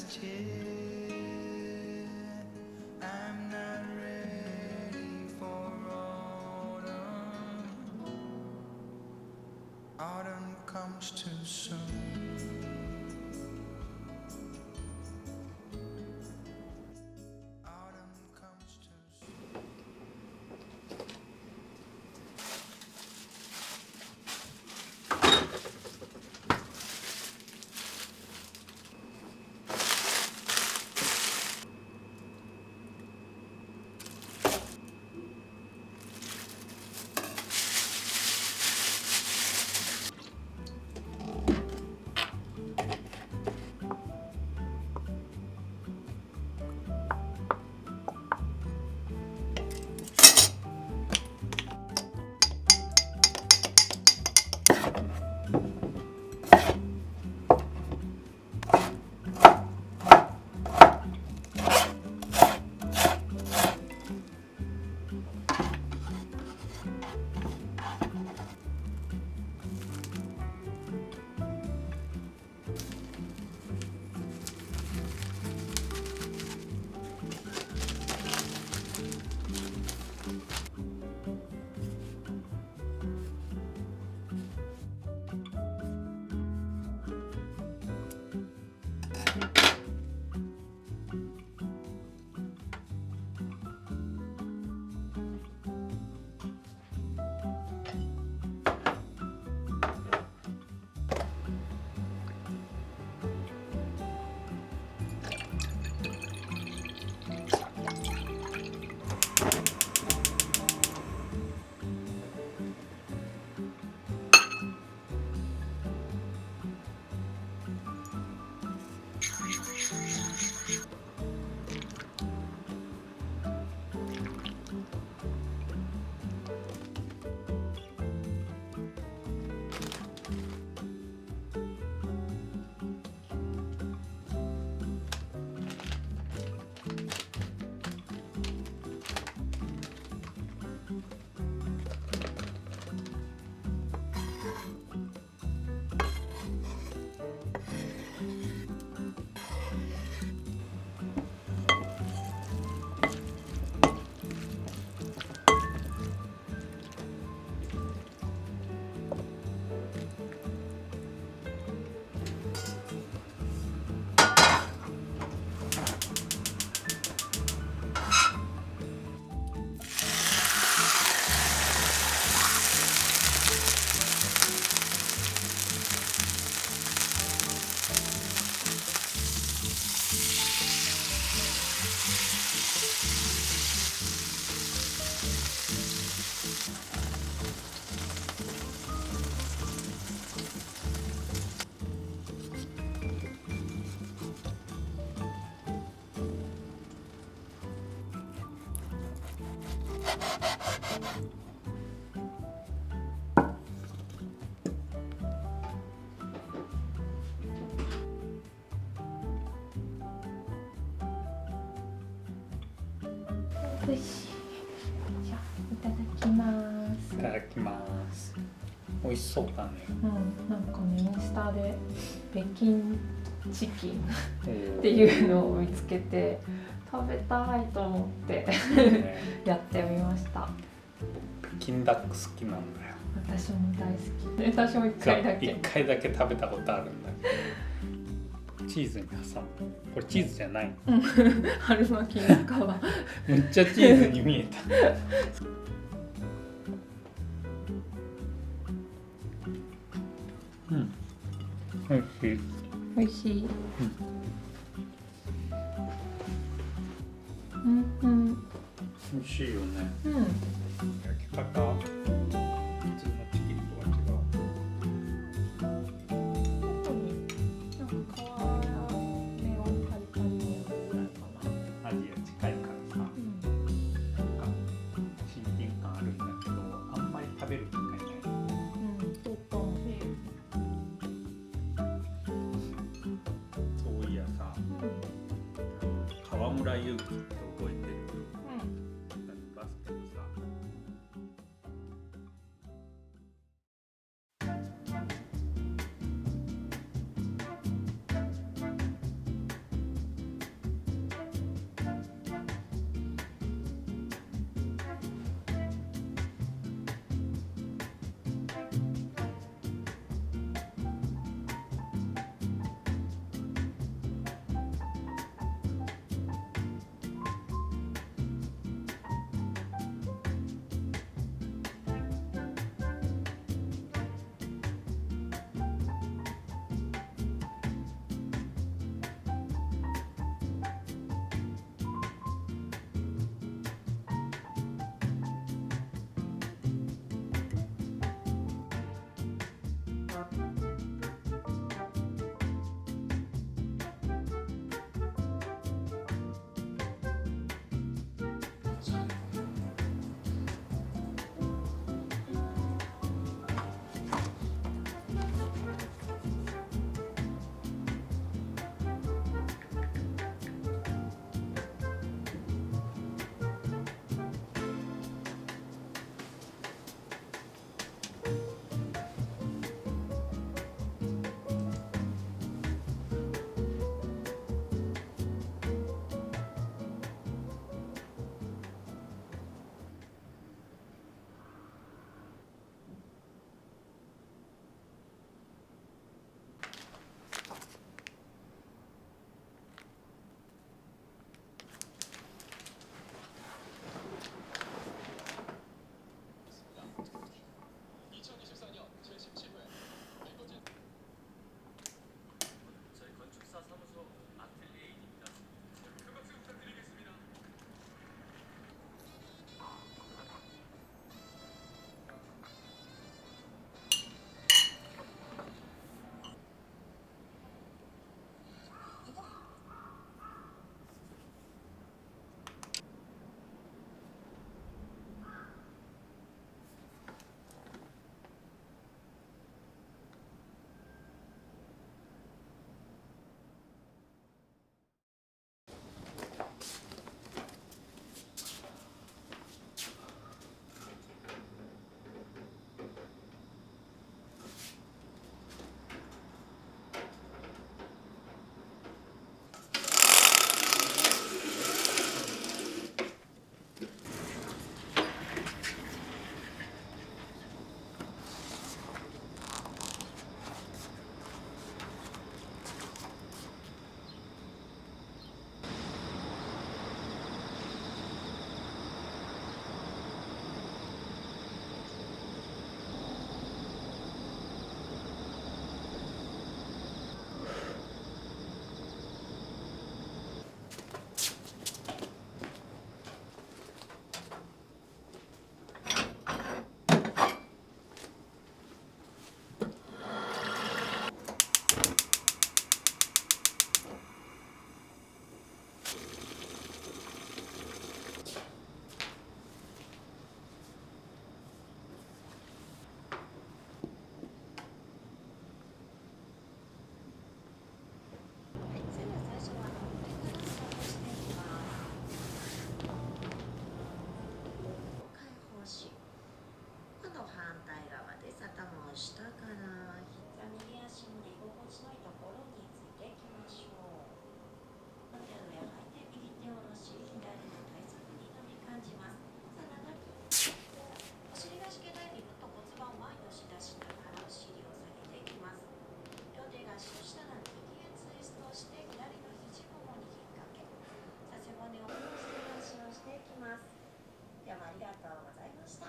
just yet. I'm not ready for autumn. Autumn comes too soon. Autumn comes too soon. よし。じゃあいただきます。いただきます。美味しそうだね。なんかね、インスタで北京チキンっていうのを見つけて食べたいと思ってやってみました。北京ダック好きなんだよ。私も大好き。私も1回だけ。1回だけ食べたことあるんだけど。チーズに挟む。これチーズじゃない。春巻きの皮。めっちゃチーズに見えた。うん。美味しい。美味しい。美味しいよね。うん。焼き方。普通のチキンとは違う。特になんか皮やメロンカリカリのぐらいかな。アジア近いからさ、なんか親近感あるんだけど、あんまり食べる機会ない。そうかもしれない。そういやさ、河村勇輝って覚えてる？バスケのさ。と反対側です。頭を下から右足の居心地のいいところについていきましょう。手の上を吐いて右手を下ろし、左の体側に伸び感じます。さあ、長くお尻がしけないようにぐっと骨盤を前に押し出しながらお尻を下げていきます。両手が足の下なので右へツイストをして左の肘ももに引っ掛け、さあ背骨を戻して足をしていきます。ではありがとうございました。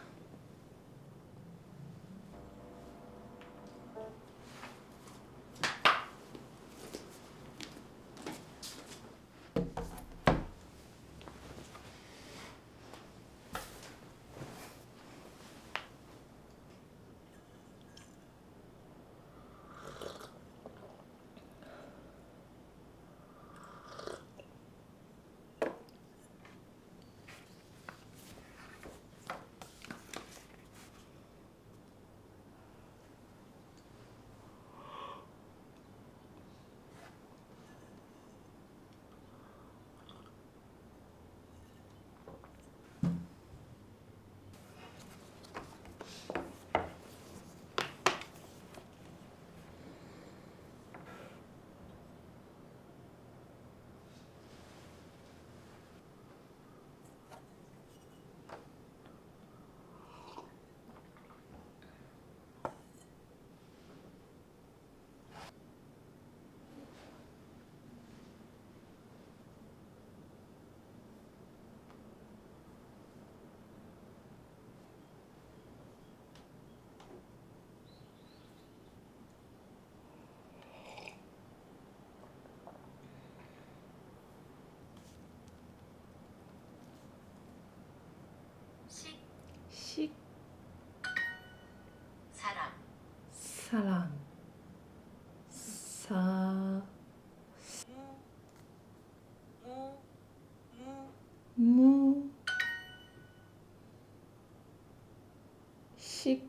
しサランサランさむし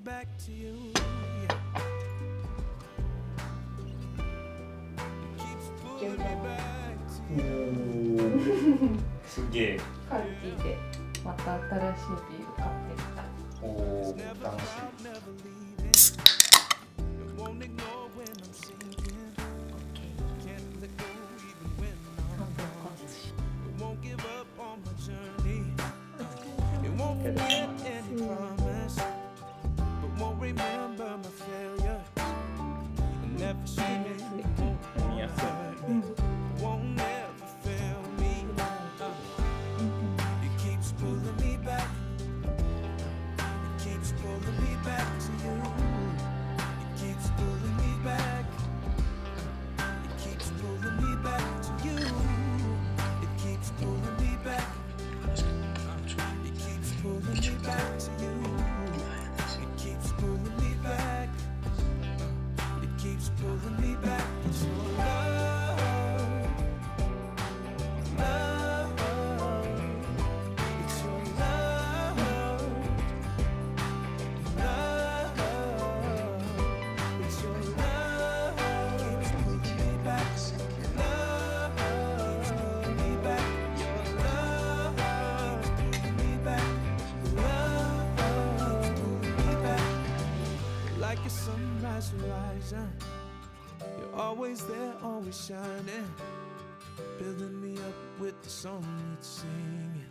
back to you. Keeps pulling me back to お you. ーすげえ。カルティでまた新しいビール買ってきた。おお、楽し Never leaving. It won't ignore when I'm sinking. Can't let go even when 半 I'm 分こずし。 It won't give up on my journey. It won't forget any promise, but won't remember my failure. Never see me, won't みやすい。 hurt me, won't never fail me. It keeps pulling me back. It keeps pulling me back to you. It keeps pulling me back. It keeps pulling me back to you. It keeps pulling me back. It keeps pulling me back to you. It keeps pulling me back. It keeps pulling me back. It's your love, love. It's your love, love. It's your love. Keeps pulling me back. Love keeps pulling me back. Your love keeps pulling me back. Love keeps pulling me back. Like a sunrise horizon, you're always there, always shining, building me up with the song you're singing.